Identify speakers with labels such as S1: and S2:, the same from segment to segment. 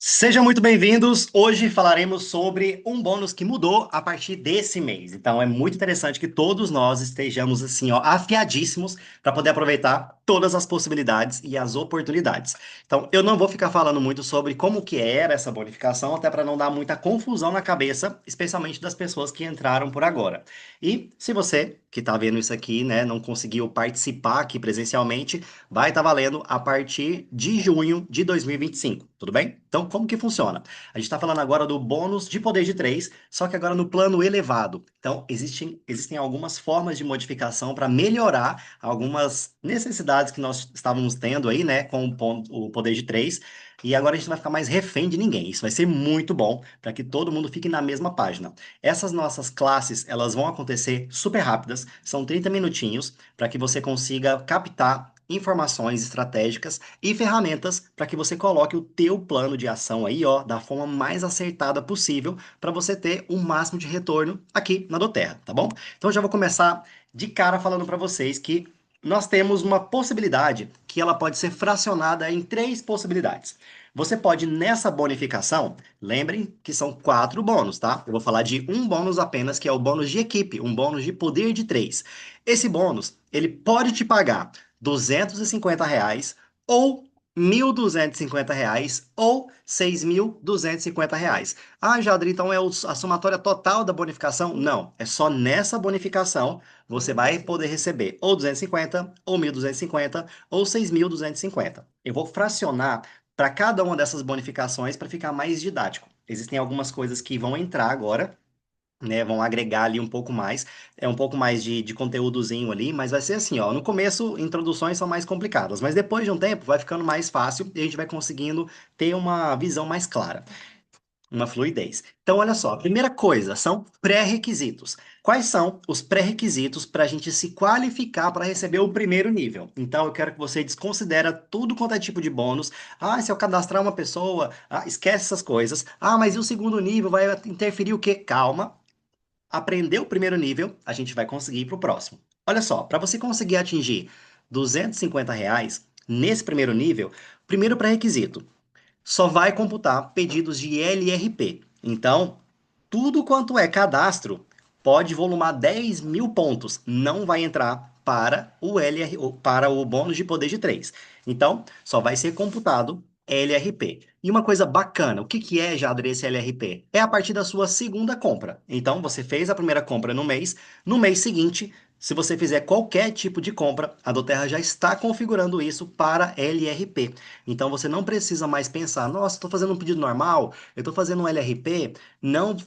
S1: Sejam muito bem-vindos. Hoje falaremos sobre um bônus que mudou a partir desse mês. Então é muito interessante que todos nós estejamos assim, ó, afiadíssimos para poder aproveitar todas as possibilidades e as oportunidades. Então eu não vou ficar falando muito sobre como que era essa bonificação, até para não dar muita confusão na cabeça, especialmente das pessoas que entraram por agora. E se você que está vendo isso aqui, né, não conseguiu participar aqui presencialmente, vai estar valendo a partir de junho de 2025, tudo bem? Então, como que funciona? A gente está falando agora do bônus de poder de 3, só que agora no plano elevado. Então, existem algumas formas de modificação para melhorar algumas necessidades que nós estávamos tendo aí, né, com o poder de 3. E agora a gente não vai ficar mais refém de ninguém. Isso vai ser muito bom para que todo mundo fique na mesma página. Essas nossas classes, elas vão acontecer super rápidas, são 30 minutinhos, para que você consiga captar informações estratégicas e ferramentas para que você coloque o teu plano de ação aí, ó, da forma mais acertada possível para você ter o máximo de retorno aqui na Doterra, tá bom? Então eu já vou começar de cara falando para vocês que nós temos uma possibilidade que ela pode ser fracionada em três possibilidades. Você pode, nessa bonificação, lembrem que são quatro bônus, tá? Eu vou falar de um bônus apenas, que é o bônus de equipe, um bônus de poder de três. Esse bônus, ele pode te pagar R$ 250 ou R$ 1.250 ou R$ 6.250. Ah, Jadri, então é a somatória total da bonificação? Não, é só nessa bonificação você vai poder receber ou 250, ou 1.250, ou 6.250. Eu vou fracionar para cada uma dessas bonificações para ficar mais didático. Existem algumas coisas que vão entrar agora, né, vão agregar ali um pouco mais, é um pouco mais de conteúdozinho ali, mas vai ser assim, ó, no começo, introduções são mais complicadas, mas depois de um tempo vai ficando mais fácil e a gente vai conseguindo ter uma visão mais clara, uma fluidez. Então, olha só, a primeira coisa são pré-requisitos. Quais são os pré-requisitos para a gente se qualificar para receber o primeiro nível? Então, eu quero que você desconsidere tudo quanto é tipo de bônus. Ah, se eu cadastrar uma pessoa, esquece essas coisas. Ah, mas e o segundo nível vai interferir o quê? Calma, aprender o primeiro nível, a gente vai conseguir ir para o próximo. Olha só, para você conseguir atingir R$ 250 nesse primeiro nível, primeiro pré-requisito, só vai computar pedidos de LRP. Então, tudo quanto é cadastro pode volumar 10.000 pontos, não vai entrar para o para o bônus de poder de 3. Então, só vai ser computado LRP. E uma coisa bacana, o que que é, Jadre, esse LRP? É a partir da sua segunda compra. Então, você fez a primeira compra no mês seguinte, se você fizer qualquer tipo de compra, a Doterra já está configurando isso para LRP. Então, você não precisa mais pensar, nossa, estou fazendo um pedido normal, eu estou fazendo um LRP, não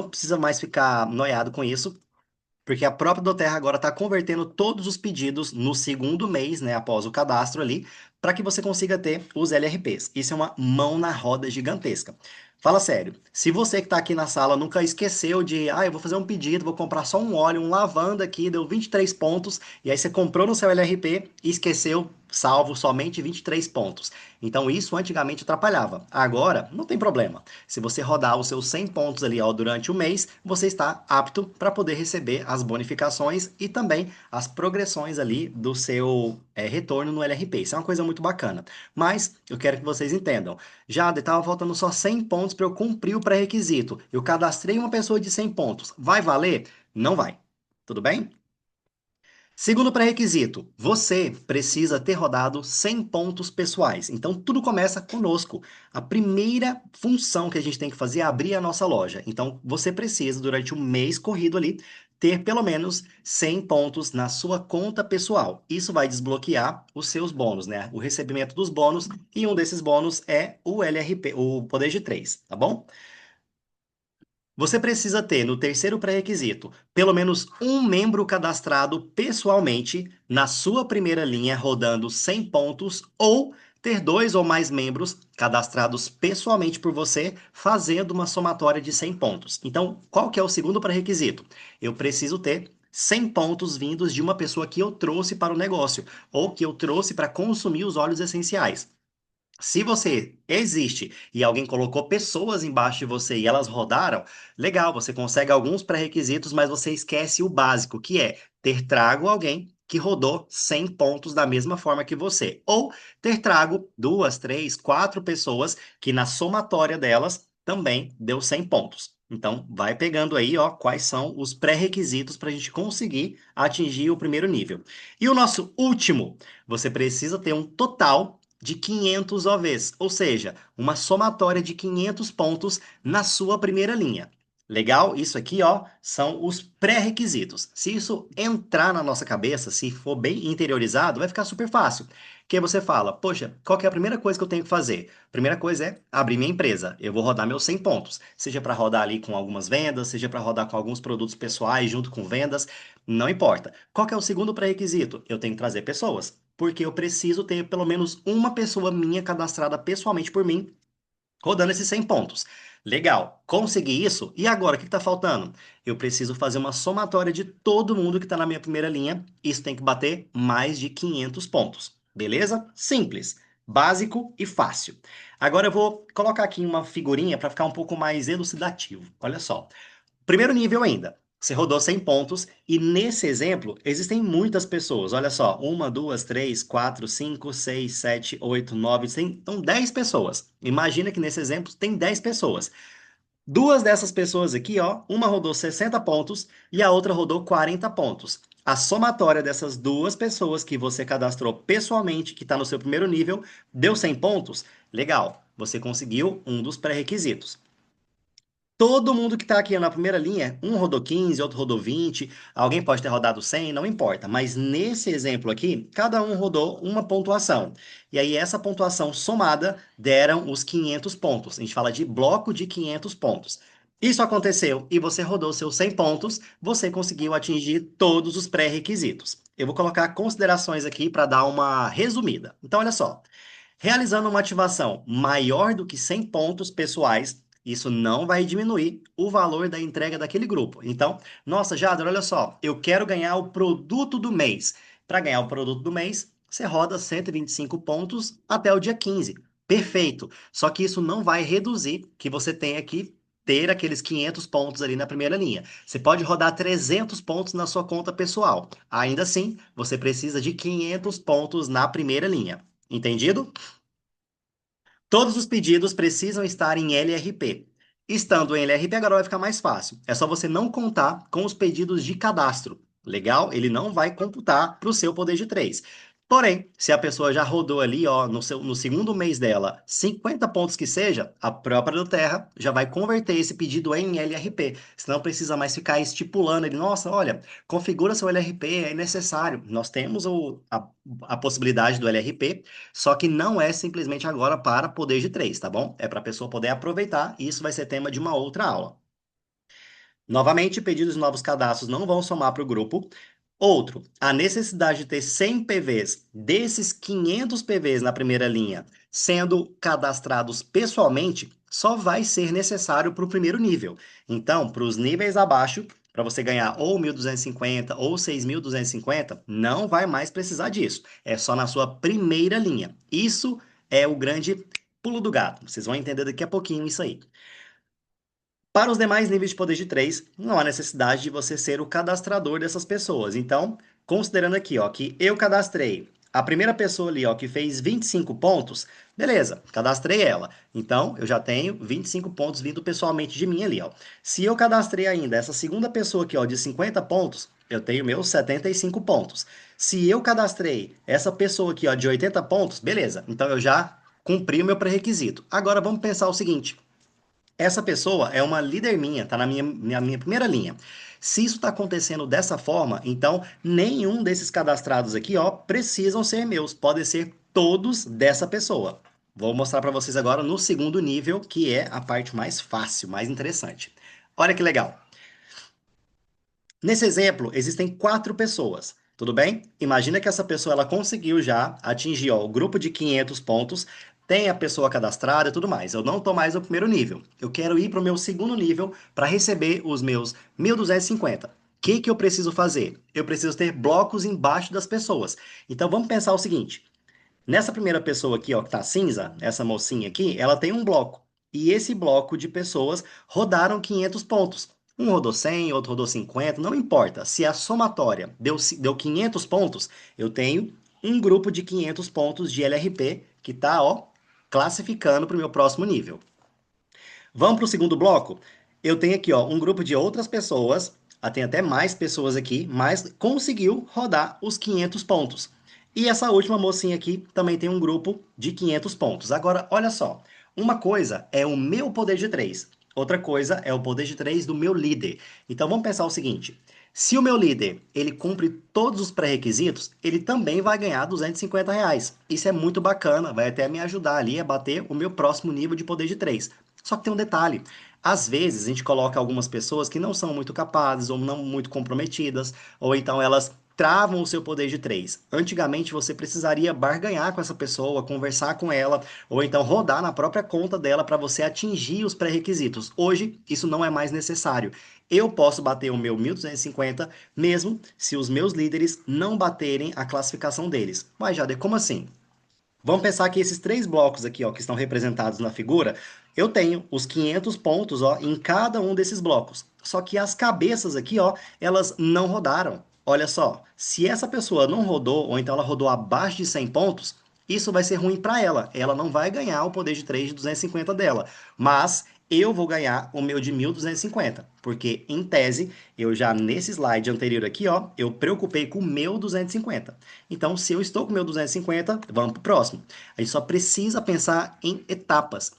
S1: precisa mais ficar noiado com isso, porque a própria Doterra agora está convertendo todos os pedidos no segundo mês, né, após o cadastro ali, para que você consiga ter os LRPs. Isso é uma mão na roda gigantesca. Fala sério, se você que está aqui na sala nunca esqueceu de, eu vou fazer um pedido, vou comprar só um óleo, um lavanda aqui, deu 23 pontos, e aí você comprou no seu LRP e esqueceu, salvo somente 23 pontos. Então isso antigamente atrapalhava. Agora, não tem problema. Se você rodar os seus 100 pontos ali ó, durante o mês, você está apto para poder receber as bonificações e também as progressões ali do seu retorno no LRP. Isso é uma coisa muito bacana. Mas eu quero que vocês entendam. Já estava faltando só 100 pontos para eu cumprir o pré-requisito. Eu cadastrei uma pessoa de 100 pontos. Vai valer? Não vai. Tudo bem? Segundo pré-requisito, você precisa ter rodado 100 pontos pessoais. Então, tudo começa conosco. A primeira função que a gente tem que fazer é abrir a nossa loja. Então, você precisa, durante o mês corrido ali, ter pelo menos 100 pontos na sua conta pessoal. Isso vai desbloquear os seus bônus, né? O recebimento dos bônus. E um desses bônus é o LRP, o Poder de 3, tá bom? Você precisa ter, no terceiro pré-requisito, pelo menos um membro cadastrado pessoalmente na sua primeira linha, rodando 100 pontos, ou ter dois ou mais membros cadastrados pessoalmente por você, fazendo uma somatória de 100 pontos. Então, qual que é o segundo pré-requisito? Eu preciso ter 100 pontos vindos de uma pessoa que eu trouxe para o negócio, ou que eu trouxe para consumir os óleos essenciais. Se você existe e alguém colocou pessoas embaixo de você e elas rodaram, legal, você consegue alguns pré-requisitos, mas você esquece o básico, que é ter trago alguém que rodou 100 pontos da mesma forma que você. Ou ter trago duas, três, quatro pessoas que na somatória delas também deu 100 pontos. Então, vai pegando aí, ó, quais são os pré-requisitos para a gente conseguir atingir o primeiro nível. E o nosso último, você precisa ter um total de 500 OVs, ou seja, uma somatória de 500 pontos na sua primeira linha. Legal? Isso aqui, ó, são os pré-requisitos. Se isso entrar na nossa cabeça, se for bem interiorizado, vai ficar super fácil. Que aí você fala, poxa, qual que é a primeira coisa que eu tenho que fazer? Primeira coisa é abrir minha empresa. Eu vou rodar meus 100 pontos. Seja para rodar ali com algumas vendas, seja para rodar com alguns produtos pessoais junto com vendas, não importa. Qual que é o segundo pré-requisito? Eu tenho que trazer pessoas. Porque eu preciso ter pelo menos uma pessoa minha cadastrada pessoalmente por mim rodando esses 100 pontos. Legal, consegui isso. E agora, o que está faltando? Eu preciso fazer uma somatória de todo mundo que está na minha primeira linha. Isso tem que bater mais de 500 pontos. Beleza? Simples, básico e fácil. Agora eu vou colocar aqui uma figurinha para ficar um pouco mais elucidativo. Olha só. Primeiro nível ainda. Você rodou 100 pontos e nesse exemplo existem muitas pessoas. Olha só, uma, duas, três, quatro, cinco, seis, sete, oito, nove, então 10 pessoas. Imagina que nesse exemplo tem 10 pessoas. Duas dessas pessoas aqui, ó, uma rodou 60 pontos e a outra rodou 40 pontos. A somatória dessas duas pessoas que você cadastrou pessoalmente, que está no seu primeiro nível, deu 100 pontos? Legal, você conseguiu um dos pré-requisitos. Todo mundo que está aqui na primeira linha, um rodou 15, outro rodou 20, alguém pode ter rodado 100, não importa. Mas nesse exemplo aqui, cada um rodou uma pontuação. E aí essa pontuação somada deram os 500 pontos. A gente fala de bloco de 500 pontos. Isso aconteceu e você rodou seus 100 pontos, você conseguiu atingir todos os pré-requisitos. Eu vou colocar considerações aqui para dar uma resumida. Então, olha só. Realizando uma ativação maior do que 100 pontos pessoais, isso não vai diminuir o valor da entrega daquele grupo. Então, nossa, Jader, olha só, eu quero ganhar o produto do mês. Para ganhar o produto do mês, você roda 125 pontos até o dia 15. Perfeito. Só que isso não vai reduzir que você tenha que ter aqueles 500 pontos ali na primeira linha. Você pode rodar 300 pontos na sua conta pessoal. Ainda assim, você precisa de 500 pontos na primeira linha. Entendido? Todos os pedidos precisam estar em LRP. Estando em LRP, agora vai ficar mais fácil. É só você não contar com os pedidos de cadastro. Legal? Ele não vai computar para o seu poder de 3. Porém, se a pessoa já rodou ali, ó, no segundo mês dela, 50 pontos que seja, a própria do Terra já vai converter esse pedido em LRP. Você não precisa mais ficar estipulando ele, nossa, olha, configura seu LRP, é necessário. Nós temos a possibilidade do LRP, só que não é simplesmente agora para poder de três, tá bom? É para a pessoa poder aproveitar, e isso vai ser tema de uma outra aula. Novamente, pedidos de novos cadastros não vão somar para o grupo. Outro, a necessidade de ter 100 PVs desses 500 PVs na primeira linha sendo cadastrados pessoalmente só vai ser necessário para o primeiro nível. Então, para os níveis abaixo, para você ganhar ou 1.250 ou 6.250, não vai mais precisar disso. É só na sua primeira linha. Isso é o grande pulo do gato. Vocês vão entender daqui a pouquinho isso aí. Para os demais níveis de poder de 3, não há necessidade de você ser o cadastrador dessas pessoas. Então, considerando aqui, ó, que eu cadastrei a primeira pessoa ali, ó, que fez 25 pontos, beleza, cadastrei ela. Então, eu já tenho 25 pontos vindo pessoalmente de mim ali, ó. Se eu cadastrei ainda essa segunda pessoa aqui, ó, de 50 pontos, eu tenho meus 75 pontos. Se eu cadastrei essa pessoa aqui, ó, de 80 pontos, beleza. Então, eu já cumpri o meu pré-requisito. Agora, vamos pensar o seguinte. Essa pessoa é uma líder minha, tá na minha primeira linha. Se isso está acontecendo dessa forma, então nenhum desses cadastrados aqui, ó, precisam ser meus, podem ser todos dessa pessoa. Vou mostrar para vocês agora no segundo nível, que é a parte mais fácil, mais interessante. Olha que legal. Nesse exemplo, existem quatro pessoas, tudo bem? Imagina que essa pessoa ela conseguiu já atingir ó, o grupo de 500 pontos, tem a pessoa cadastrada e tudo mais. Eu não estou mais no primeiro nível. Eu quero ir para o meu segundo nível para receber os meus 1.250. O que eu preciso fazer? Eu preciso ter blocos embaixo das pessoas. Então vamos pensar o seguinte: nessa primeira pessoa aqui, ó, que tá cinza, essa mocinha aqui, ela tem um bloco. E esse bloco de pessoas rodaram 500 pontos. Um rodou 100, outro rodou 50, não importa. Se a somatória deu 500 pontos, eu tenho um grupo de 500 pontos de LRP que está, ó, classificando para o meu próximo nível. Vamos para o segundo bloco? Eu tenho aqui, ó, um grupo de outras pessoas, tem até mais pessoas aqui, mas conseguiu rodar os 500 pontos. E essa última mocinha aqui também tem um grupo de 500 pontos. Agora, olha só, uma coisa é o meu poder de 3, outra coisa é o poder de 3 do meu líder. Então vamos pensar o seguinte, se o meu líder ele cumpre todos os pré-requisitos, ele também vai ganhar R$ 250. Isso é muito bacana, vai até me ajudar ali a bater o meu próximo nível de poder de 3. Só que tem um detalhe. Às vezes a gente coloca algumas pessoas que não são muito capazes ou não muito comprometidas, ou então elas travam o seu poder de 3. Antigamente você precisaria barganhar com essa pessoa, conversar com ela, ou então rodar na própria conta dela para você atingir os pré-requisitos. Hoje isso não é mais necessário. Eu posso bater o meu 1250 mesmo se os meus líderes não baterem a classificação deles. Mas, Jader, como assim? Vamos pensar que esses três blocos aqui, ó, que estão representados na figura, eu tenho os 500 pontos, ó, em cada um desses blocos. Só que as cabeças aqui, ó, elas não rodaram. Olha só, se essa pessoa não rodou, ou então ela rodou abaixo de 100 pontos, isso vai ser ruim para ela. Ela não vai ganhar o poder de 3 de 250 dela. Mas eu vou ganhar o meu de 1250, porque em tese, eu já nesse slide anterior aqui, ó, eu preocupei com o meu 250. Então, se eu estou com o meu 250, vamos para o próximo. A gente só precisa pensar em etapas.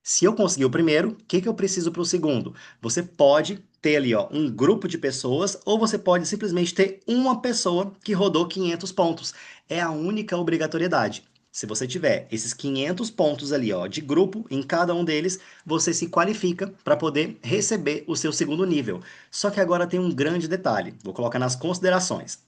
S1: Se eu conseguir o primeiro, o que que eu preciso para o segundo? Você pode ter ali, ó, um grupo de pessoas, ou você pode simplesmente ter uma pessoa que rodou 500 pontos. É a única obrigatoriedade. Se você tiver esses 500 pontos ali, ó, de grupo em cada um deles, você se qualifica para poder receber o seu segundo nível. Só que agora tem um grande detalhe. Vou colocar nas considerações.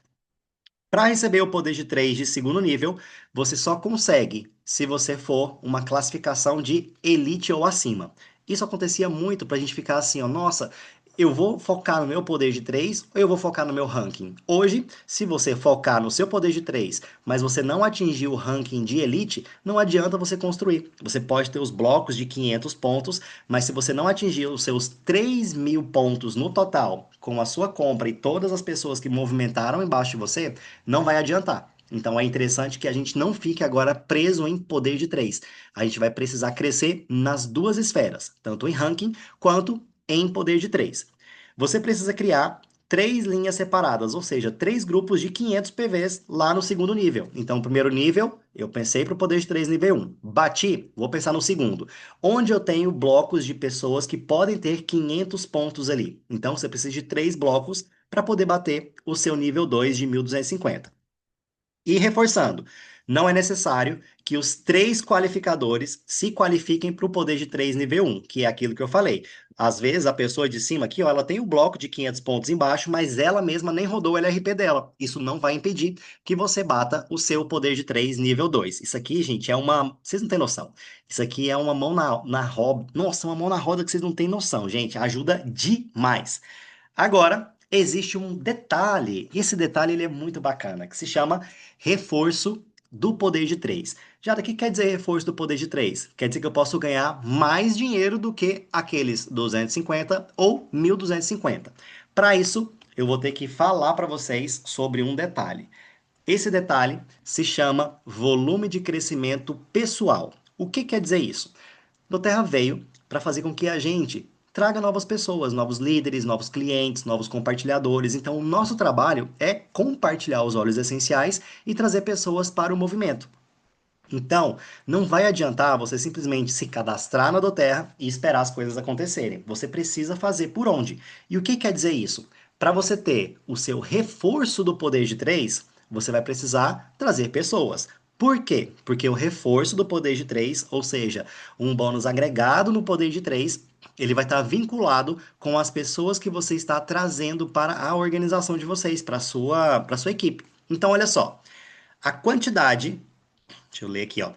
S1: Para receber o poder de 3 de segundo nível, você só consegue se você for uma classificação de elite ou acima. Isso acontecia muito para a gente ficar assim, ó, nossa, eu vou focar no meu poder de 3 ou eu vou focar no meu ranking? Hoje, se você focar no seu poder de 3, mas você não atingir o ranking de elite, não adianta você construir. Você pode ter os blocos de 500 pontos, mas se você não atingir os seus 3.000 pontos no total, com a sua compra e todas as pessoas que movimentaram embaixo de você, não vai adiantar. Então é interessante que a gente não fique agora preso em poder de 3. A gente vai precisar crescer nas duas esferas, tanto em ranking quanto em poder de 3. Você precisa criar três linhas separadas, ou seja, três grupos de 500 PVs lá no segundo nível. Então, primeiro nível, eu pensei para o poder de 3 nível 1. Bati, vou pensar no segundo, onde eu tenho blocos de pessoas que podem ter 500 pontos ali. Então, você precisa de três blocos para poder bater o seu nível 2 de 1250. E reforçando, não é necessário que os três qualificadores se qualifiquem para o poder de 3 nível 1, que é aquilo que eu falei. Às vezes a pessoa de cima aqui, ó, ela tem o bloco de 500 pontos embaixo, mas ela mesma nem rodou o LRP dela. Isso não vai impedir que você bata o seu poder de 3 nível 2. Isso aqui, gente, é uma. Vocês não têm noção. Isso aqui é uma mão na roda. Nossa, uma mão na roda que vocês não têm noção, gente. Ajuda demais. Agora, existe um detalhe, e esse detalhe ele é muito bacana, que se chama reforço do poder de 3. Já daqui quer dizer reforço do poder de 3? Quer dizer que eu posso ganhar mais dinheiro do que aqueles 250 ou 1250. Para isso, eu vou ter que falar para vocês sobre um detalhe. Esse detalhe se chama volume de crescimento pessoal. O que quer dizer isso? Do Terra veio para fazer com que a gente traga novas pessoas, novos líderes, novos clientes, novos compartilhadores. Então, o nosso trabalho é compartilhar os óleos essenciais e trazer pessoas para o movimento. Então, não vai adiantar você simplesmente se cadastrar na Doterra e esperar as coisas acontecerem. Você precisa fazer por onde? E o que quer dizer isso? Para você ter o seu reforço do poder de 3, você vai precisar trazer pessoas. Por quê? Porque o reforço do poder de 3, ou seja, um bônus agregado no poder de 3, ele vai estar vinculado com as pessoas que você está trazendo para a organização de vocês, para a sua equipe. Então, olha só, a quantidade. Deixa eu ler aqui, ó.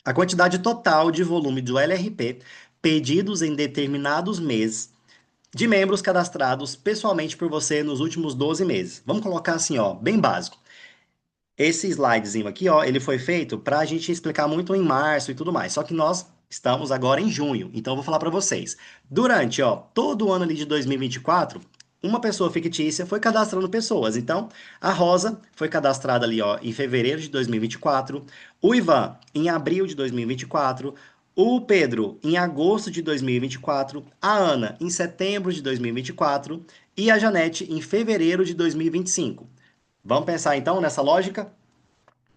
S1: A quantidade total de volume do LRP pedidos em determinados meses de membros cadastrados pessoalmente por você nos últimos 12 meses. Vamos colocar assim, ó, bem básico. Esse slidezinho aqui, ó, ele foi feito para a gente explicar muito em março e tudo mais. Só que nós Estamos agora em junho, então eu vou falar para vocês. Durante, ó, todo o ano ali de 2024, uma pessoa fictícia foi cadastrando pessoas. Então, a Rosa foi cadastrada ali, ó, em fevereiro de 2024, o Ivan em abril de 2024, o Pedro em agosto de 2024, a Ana em setembro de 2024 e a Janete em fevereiro de 2025. Vamos pensar então nessa lógica?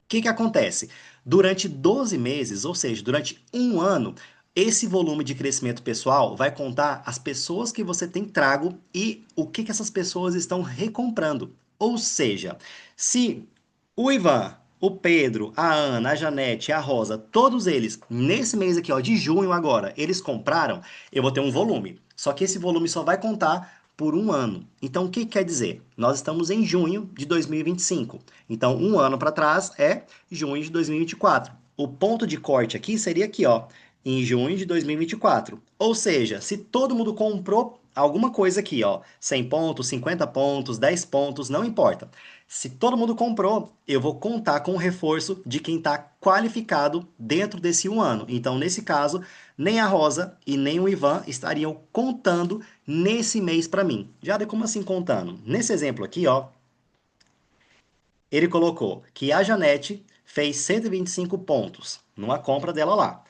S1: Que acontece? Durante 12 meses, ou seja, durante um ano, esse volume de crescimento pessoal vai contar as pessoas que você tem trago e o que essas pessoas estão recomprando. Ou seja, se o Ivan, o Pedro, a Ana, a Janete, a Rosa, todos eles, nesse mês aqui, ó, de junho agora, eles compraram, eu vou ter um volume. Só que esse volume só vai contar por um ano. Então, o que quer dizer? Nós estamos em junho de 2025. Então, um ano para trás é junho de 2024. O ponto de corte aqui seria aqui, ó, em junho de 2024. Ou seja, se todo mundo comprou alguma coisa aqui, ó, 100 pontos, 50 pontos, 10 pontos, não importa. Se todo mundo comprou, eu vou contar com o reforço de quem está qualificado dentro desse um ano. Então, nesse caso, nem a Rosa e nem o Ivan estariam contando nesse mês para mim. Já de como assim contando? Nesse exemplo aqui, ó, ele colocou que a Janete fez 125 pontos numa compra dela lá.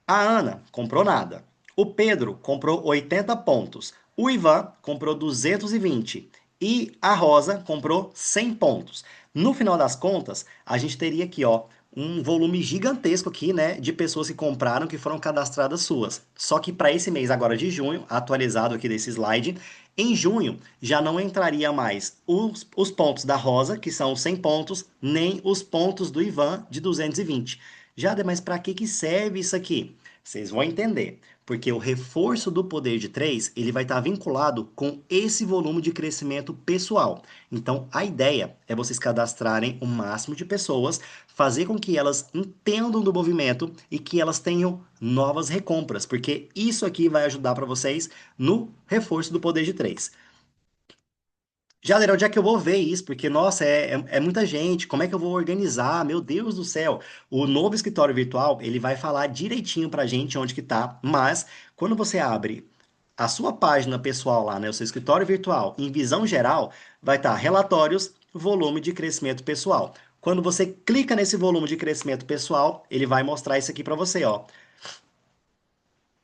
S1: A Ana comprou nada. O Pedro comprou 80 pontos. O Ivan comprou 220. E a Rosa comprou 100 pontos. No final das contas, a gente teria aqui, ó, um volume gigantesco aqui, né, de pessoas que compraram, que foram cadastradas suas. Só que para esse mês agora de junho, atualizado aqui desse slide, em junho já não entraria mais os pontos da Rosa, que são 100 pontos, nem os pontos do Ivan de 220. Jade, mas para que serve isso aqui? Vocês vão entender, porque o reforço do poder de 3 ele vai estar vinculado com esse volume de crescimento pessoal. Então, a ideia é vocês cadastrarem o máximo de pessoas, fazer com que elas entendam do movimento e que elas tenham novas recompras, porque isso aqui vai ajudar para vocês no reforço do poder de 3. Jader, onde é que eu vou ver isso? Porque, nossa, é muita gente, como é que eu vou organizar? Meu Deus do céu! O novo escritório virtual, ele vai falar direitinho pra gente onde que tá, mas quando você abre a sua página pessoal lá, né, o seu escritório virtual, em visão geral, vai estar relatórios, volume de crescimento pessoal. Quando você clica nesse volume de crescimento pessoal, ele vai mostrar isso aqui para você, ó.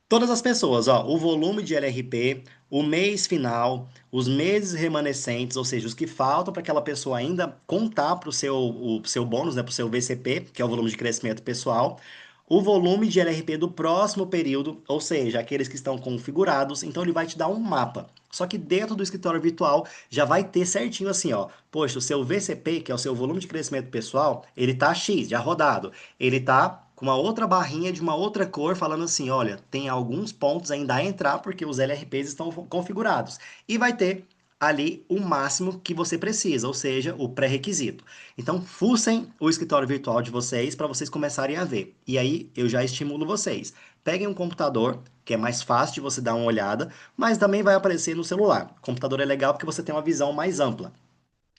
S1: Todas as pessoas, ó, o volume de LRP, o mês final, os meses remanescentes, ou seja, os que faltam para aquela pessoa ainda contar para o seu bônus, né, para o seu VCP, que é o volume de crescimento pessoal, o volume de LRP do próximo período, ou seja, aqueles que estão configurados, então ele vai te dar um mapa. Só que dentro do escritório virtual já vai ter certinho assim, ó. Poxa, o seu VCP, que é o seu volume de crescimento pessoal, ele tá X, já rodado. Ele tá com uma outra barrinha de uma outra cor falando assim, olha, tem alguns pontos ainda a entrar porque os LRPs estão configurados. E vai ter ali o máximo que você precisa, ou seja, o pré-requisito. Então, fuçem o escritório virtual de vocês para vocês começarem a ver. E aí, eu já estimulo vocês. Peguem um computador, que é mais fácil de você dar uma olhada, mas também vai aparecer no celular. O computador é legal porque você tem uma visão mais ampla.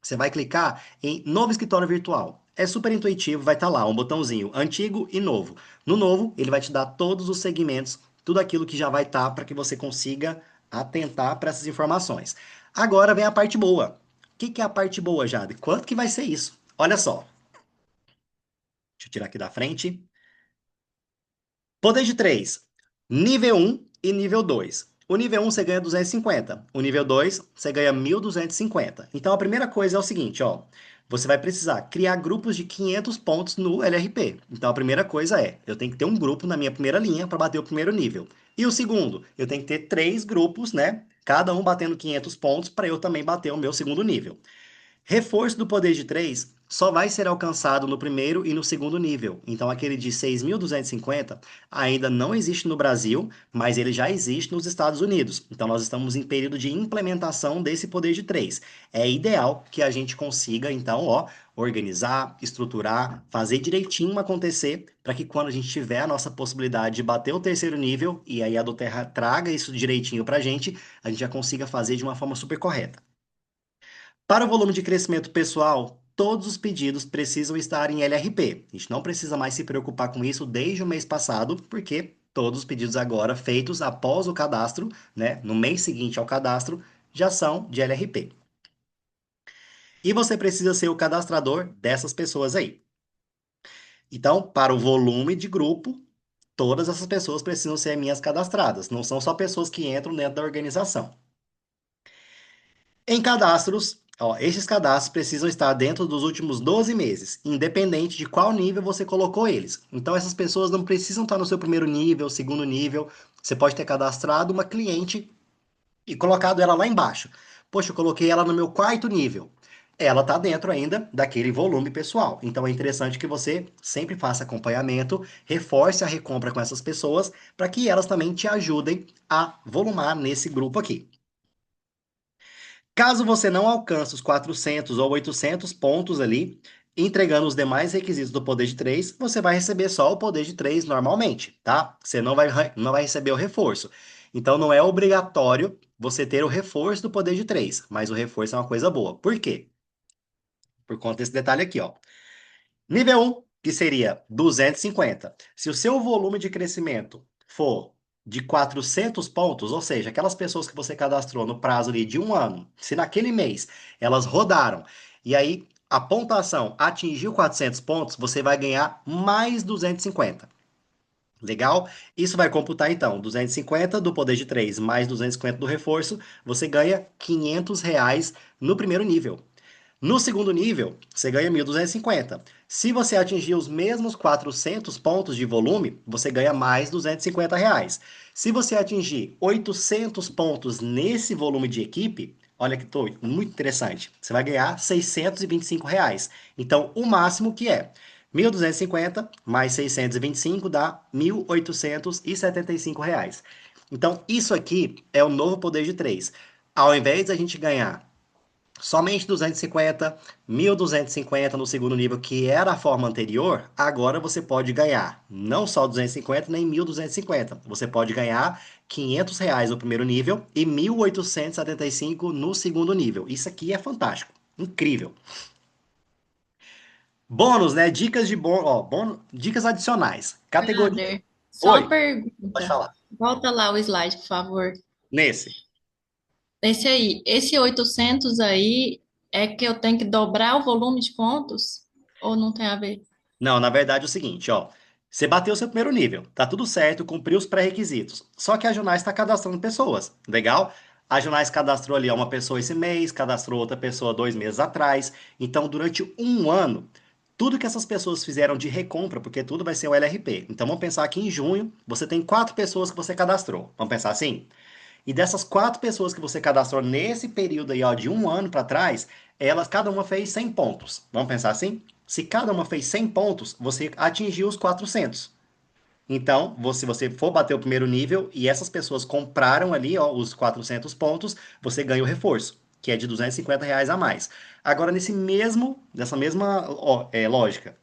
S1: Você vai clicar em Novo Escritório Virtual. É super intuitivo, vai estar lá um botãozinho antigo e novo. No novo, ele vai te dar todos os segmentos, tudo aquilo que já vai estar para que você consiga atentar para essas informações. Agora vem a parte boa. O que é a parte boa, Jade? Quanto que vai ser isso? Olha só. Deixa eu tirar aqui da frente. Poder de 3, nível um e nível 2. O nível um você ganha 250, o nível 2 você ganha 1.250. Então a primeira coisa é o seguinte, ó, você vai precisar criar grupos de 500 pontos no LRP. Então a primeira coisa é, eu tenho que ter um grupo na minha primeira linha para bater o primeiro nível. E o segundo, eu tenho que ter três grupos, né? Cada um batendo 500 pontos para eu também bater o meu segundo nível. Reforço do poder de 3 só vai ser alcançado no primeiro e no segundo nível. Então, aquele de 6.250 ainda não existe no Brasil, mas ele já existe nos Estados Unidos. Então, nós estamos em período de implementação desse poder de 3. É ideal que a gente consiga, então, ó, organizar, estruturar, fazer direitinho acontecer, para que quando a gente tiver a nossa possibilidade de bater o terceiro nível, e aí a do Terra traga isso direitinho para a gente já consiga fazer de uma forma super correta. Para o volume de crescimento pessoal, todos os pedidos precisam estar em LRP. A gente não precisa mais se preocupar com isso desde o mês passado, porque todos os pedidos agora feitos após o cadastro, né, no mês seguinte ao cadastro, já são de LRP. E você precisa ser o cadastrador dessas pessoas aí. Então, para o volume de grupo, todas essas pessoas precisam ser minhas cadastradas, não são só pessoas que entram dentro da organização. Em cadastros, ó, esses cadastros precisam estar dentro dos últimos 12 meses, independente de qual nível você colocou eles. Então, essas pessoas não precisam estar no seu primeiro nível, segundo nível. Você pode ter cadastrado uma cliente e colocado ela lá embaixo. Poxa, eu coloquei ela no meu quarto nível. Ela está dentro ainda daquele volume pessoal. Então é interessante que você sempre faça acompanhamento, reforce a recompra com essas pessoas, para que elas também te ajudem a volumar nesse grupo aqui. Caso você não alcance os 400 ou 800 pontos ali, entregando os demais requisitos do poder de 3, você vai receber só o poder de 3 normalmente, tá? Você não vai receber o reforço. Então não é obrigatório você ter o reforço do poder de 3, mas o reforço é uma coisa boa. Por quê? Por conta desse detalhe aqui, ó. Nível 1, que seria 250. Se o seu volume de crescimento for de 400 pontos, ou seja, aquelas pessoas que você cadastrou no prazo ali de um ano, se naquele mês elas rodaram e aí a pontuação atingiu 400 pontos, você vai ganhar mais 250. Legal? Isso vai computar então 250 do poder de 3 mais 250 do reforço, você ganha R$ 500 no primeiro nível. No segundo nível, você ganha 1.250. Se você atingir os mesmos 400 pontos de volume, você ganha mais R$ 250. Se você atingir 800 pontos nesse volume de equipe, olha que muito interessante, você vai ganhar R$ 625. Então, o máximo que é 1.250 mais 625 dá R$ 1.875. Então, isso aqui é o novo poder de 3. Ao invés de a gente ganhar somente 250, 1.250 no segundo nível, que era a forma anterior, agora você pode ganhar não só 250 nem 1.250. Você pode ganhar R$ 500 no primeiro nível e 1.875 no segundo nível. Isso aqui é fantástico, incrível. Bônus, né? Dicas de dicas adicionais. Categoria.
S2: Brother, só uma
S1: Oi, pode
S2: pergunta.
S1: falar.
S2: Volta lá o slide, por favor.
S1: Nesse.
S2: Esse aí, esse 800 aí é que eu tenho que dobrar o volume de pontos? Ou não tem a ver?
S1: Não, na verdade é o seguinte, ó. Você bateu o seu primeiro nível, tá tudo certo, cumpriu os pré-requisitos. Só que a Junais está cadastrando pessoas, legal? A Junais cadastrou ali uma pessoa esse mês, cadastrou outra pessoa 2 meses atrás. Então, durante um ano, tudo que essas pessoas fizeram de recompra, porque tudo vai ser o LRP. Então, vamos pensar que em junho você tem 4 pessoas que você cadastrou. Vamos pensar assim? E dessas 4 pessoas que você cadastrou nesse período aí, ó, de um ano para trás, elas, cada uma fez 100 pontos. Vamos pensar assim? Se cada uma fez 100 pontos, você atingiu os 400. Então, se você for bater o primeiro nível e essas pessoas compraram ali, ó, os 400 pontos, você ganha o reforço, que é de R$ 250 a mais. Agora, nessa mesma ó, lógica,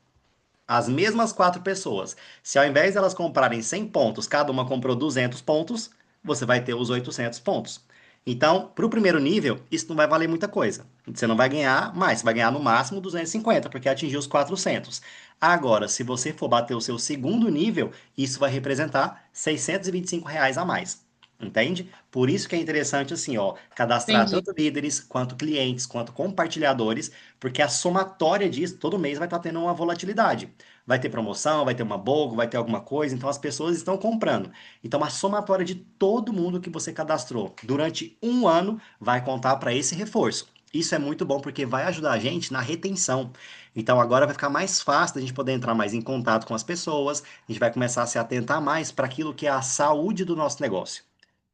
S1: as mesmas 4 pessoas, se ao invés de elas comprarem 100 pontos, cada uma comprou 200 pontos, você vai ter os 800 pontos. Então, para o primeiro nível, isso não vai valer muita coisa. Você não vai ganhar mais, você vai ganhar no máximo 250, porque atingiu os 400. Agora, se você for bater o seu segundo nível, isso vai representar R$ 625 a mais. Entende? Por isso que é interessante assim, ó, cadastrar
S2: Entendi.
S1: tanto líderes, quanto clientes, quanto compartilhadores, porque a somatória disso todo mês vai estar tendo uma volatilidade. Vai ter promoção, vai ter uma BOGO, vai ter alguma coisa, então as pessoas estão comprando. Então a somatória de todo mundo que você cadastrou durante um ano vai contar para esse reforço. Isso é muito bom porque vai ajudar a gente na retenção. Então agora vai ficar mais fácil da gente poder entrar mais em contato com as pessoas, a gente vai começar a se atentar mais para aquilo que é a saúde do nosso negócio.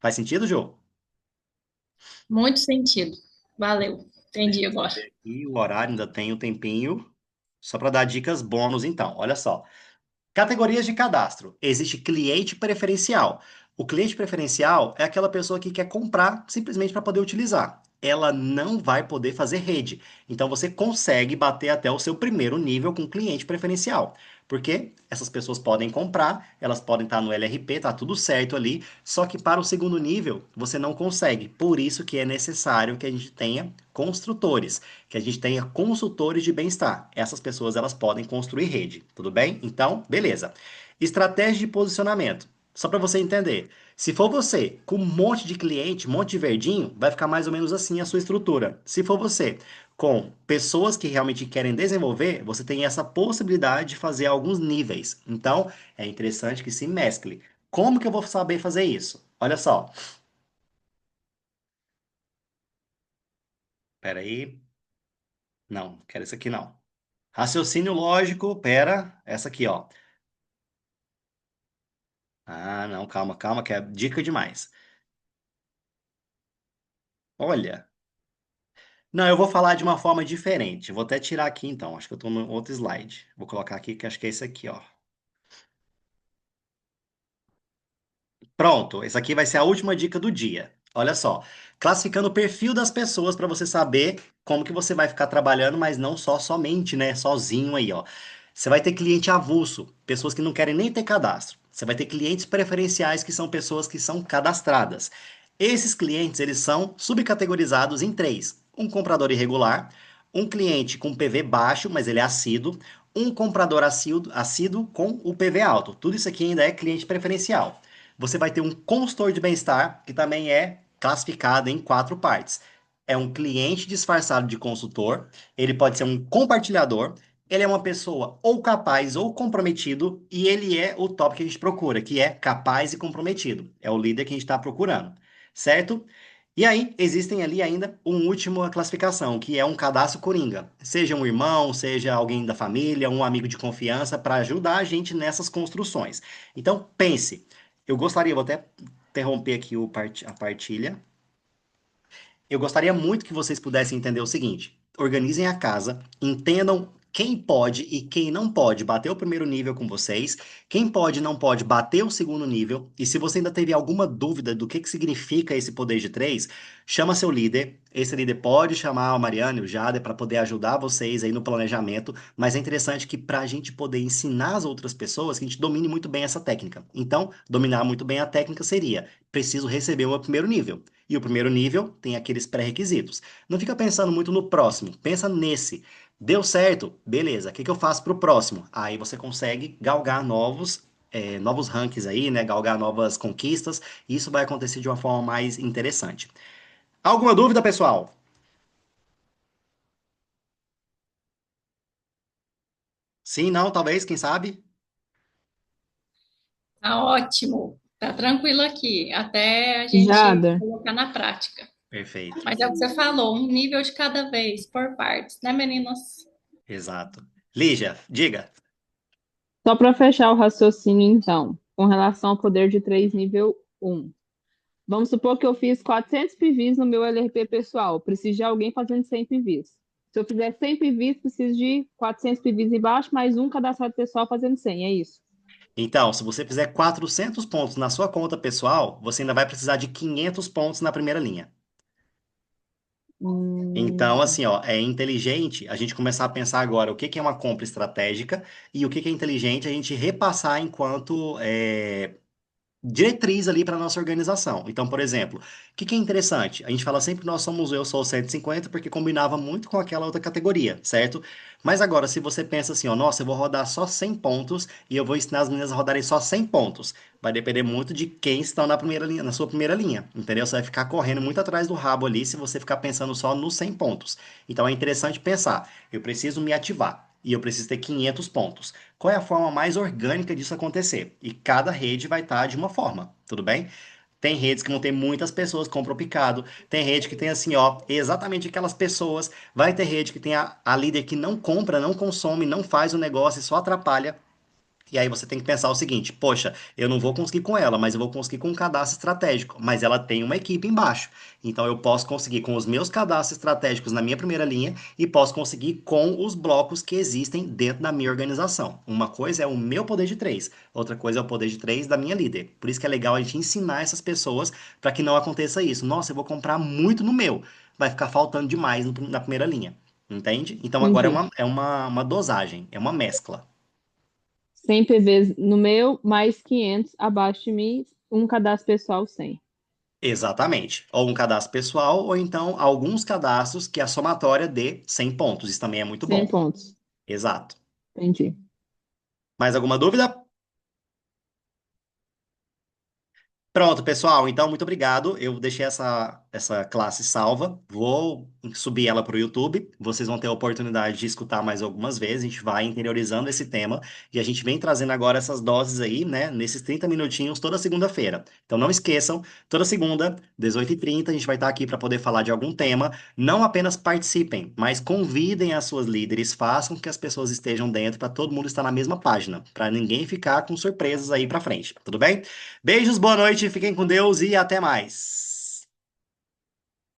S1: Faz sentido, Jô?
S2: Muito sentido. Valeu.
S1: Deixa
S2: Entendi
S1: eu
S2: agora.
S1: ver aqui, o horário ainda tem um tempinho. Só para dar dicas bônus, então. Olha só. Categorias de cadastro. Existe cliente preferencial. O cliente preferencial é aquela pessoa que quer comprar simplesmente para poder utilizar. ela não vai poder fazer rede. Então você consegue bater até o seu primeiro nível com cliente preferencial. Porque essas pessoas podem comprar, elas podem estar no LRP, tá tudo certo ali, só que para o segundo nível você não consegue. Por isso que é necessário que a gente tenha construtores, que a gente tenha consultores de bem-estar. Essas pessoas elas podem construir rede, tudo bem? Então, beleza. Estratégia de posicionamento. Só para você entender. Se for você com um monte de cliente, um monte de verdinho, vai ficar mais ou menos assim a sua estrutura. Se for você com pessoas que realmente querem desenvolver, você tem essa possibilidade de fazer alguns níveis. Então, é interessante que se mescle. Como que eu vou saber fazer isso? Olha só. Pera aí. Não, quero isso aqui não. Raciocínio lógico, pera, essa aqui, ó. Ah, não, calma, calma, que é dica demais. Olha. Não, eu vou falar de uma forma diferente. Vou até tirar aqui então. Acho que eu estou no outro slide. Vou colocar aqui que acho que é esse aqui, ó. Pronto, essa aqui vai ser a última dica do dia. Olha só, classificando o perfil das pessoas para você saber como que você vai ficar trabalhando, mas não só somente, né, sozinho aí, ó. Você vai ter cliente avulso, pessoas que não querem nem ter cadastro. Você vai ter clientes preferenciais, que são pessoas que são cadastradas. Esses clientes, eles são subcategorizados em três: um comprador irregular, um cliente com PV baixo, mas ele é assíduo, um comprador assíduo com o PV alto. Tudo isso aqui ainda é cliente preferencial. Você vai ter um consultor de bem-estar, que também é classificado em quatro partes. É um cliente disfarçado de consultor, ele pode ser um compartilhador, ele é uma pessoa ou capaz ou comprometido, e ele é o top que a gente procura, que é capaz e comprometido. É o líder que a gente está procurando, certo? E aí, existem ali ainda uma última classificação, que é um cadastro coringa. Seja um irmão, seja alguém da família, um amigo de confiança, para ajudar a gente nessas construções. Então, pense. Eu gostaria, vou até interromper aqui a partilha. Eu gostaria muito que vocês pudessem entender o seguinte: organizem a casa, entendam quem pode e quem não pode bater o primeiro nível com vocês, quem pode e não pode bater o segundo nível, e se você ainda teve alguma dúvida do que significa esse poder de três, chama seu líder. Esse líder pode chamar a Mariana e o Jader para poder ajudar vocês aí no planejamento, mas é interessante que para a gente poder ensinar as outras pessoas, que a gente domine muito bem essa técnica. Então, dominar muito bem a técnica seria: preciso receber o meu primeiro nível. E o primeiro nível tem aqueles pré-requisitos. Não fica pensando muito no próximo, pensa nesse. Deu certo? Beleza. O que que eu faço para o próximo? Aí você consegue galgar novos rankings aí, né? Galgar novas conquistas. E isso vai acontecer de uma forma mais interessante. Alguma dúvida, pessoal? Sim, não, talvez, quem sabe?
S2: Tá ótimo. Tá tranquilo aqui, até a gente
S3: Jada,
S2: colocar na prática.
S1: Perfeito.
S2: Mas é o que você falou, um nível de cada vez, por partes, né, meninas?
S1: Exato. Lígia, diga.
S3: só para fechar o raciocínio, então, com relação ao poder de 3 nível um. Vamos supor que eu fiz 400 PVs no meu LRP pessoal. Preciso de alguém fazendo 100 PVs. Se eu fizer 100 PVs, preciso de 400 PVs embaixo, mais um cadastrado pessoal fazendo 100. É isso.
S1: Então, se você fizer 400 pontos na sua conta pessoal, você ainda vai precisar de 500 pontos na primeira linha. Então,
S3: Hum,
S1: assim, ó, é inteligente a gente começar a pensar agora o que que é uma compra estratégica e o que que é inteligente a gente repassar enquanto diretriz ali para nossa organização. Então, por exemplo, o que que é interessante? A gente fala sempre que nós somos eu sou o 150 porque combinava muito com aquela outra categoria, certo? Mas agora, se você pensa assim, ó, nossa, eu vou rodar só 100 pontos e eu vou ensinar as meninas a rodarem só 100 pontos. Vai depender muito de quem está na primeira linha, na sua primeira linha, entendeu? Você vai ficar correndo muito atrás do rabo ali se você ficar pensando só nos 100 pontos. Então é interessante pensar, eu preciso me ativar e eu preciso ter 500 pontos. Qual é a forma mais orgânica disso acontecer? E cada rede vai estar de uma forma, tudo bem? Tem redes que vão ter muitas pessoas que compram picado. Tem rede que tem assim, ó, exatamente aquelas pessoas. Vai ter rede que tem a líder que não compra, não consome, não faz o negócio e só atrapalha. E aí você tem que pensar o seguinte: poxa, eu não vou conseguir com ela, mas eu vou conseguir com um cadastro estratégico. Mas ela tem uma equipe embaixo. Então eu posso conseguir com os meus cadastros estratégicos na minha primeira linha e posso conseguir com os blocos que existem dentro da minha organização. Uma coisa é o meu poder de três, outra coisa é o poder de três da minha líder. Por isso que é legal a gente ensinar essas pessoas para que não aconteça isso. Nossa, eu vou comprar muito no meu, vai ficar faltando demais na primeira linha. Entende? Então agora
S3: Entendi.
S1: uma dosagem, é uma mescla.
S3: 100 PVs no meu, mais 500 abaixo de mim, um cadastro pessoal 100.
S1: Exatamente. Ou um cadastro pessoal, ou então alguns cadastros que a somatória dê 100 pontos. Isso também é muito
S3: 100
S1: bom.
S3: pontos.
S1: Exato.
S3: Entendi.
S1: Mais alguma dúvida? Pronto, pessoal. Então, muito obrigado. Eu deixei essa classe salva. Vou subir ela para o YouTube. Vocês vão ter a oportunidade de escutar mais algumas vezes. A gente vai interiorizando esse tema e a gente vem trazendo agora essas doses aí, né? Nesses 30 minutinhos toda segunda-feira. Então, não esqueçam, toda segunda, 18h30, a gente vai estar aqui para poder falar de algum tema. Não apenas participem, mas convidem as suas líderes, façam com que as pessoas estejam dentro para todo mundo estar na mesma página, para ninguém ficar com surpresas aí para frente. Tudo bem? Beijos, boa noite, fiquem com Deus e até mais.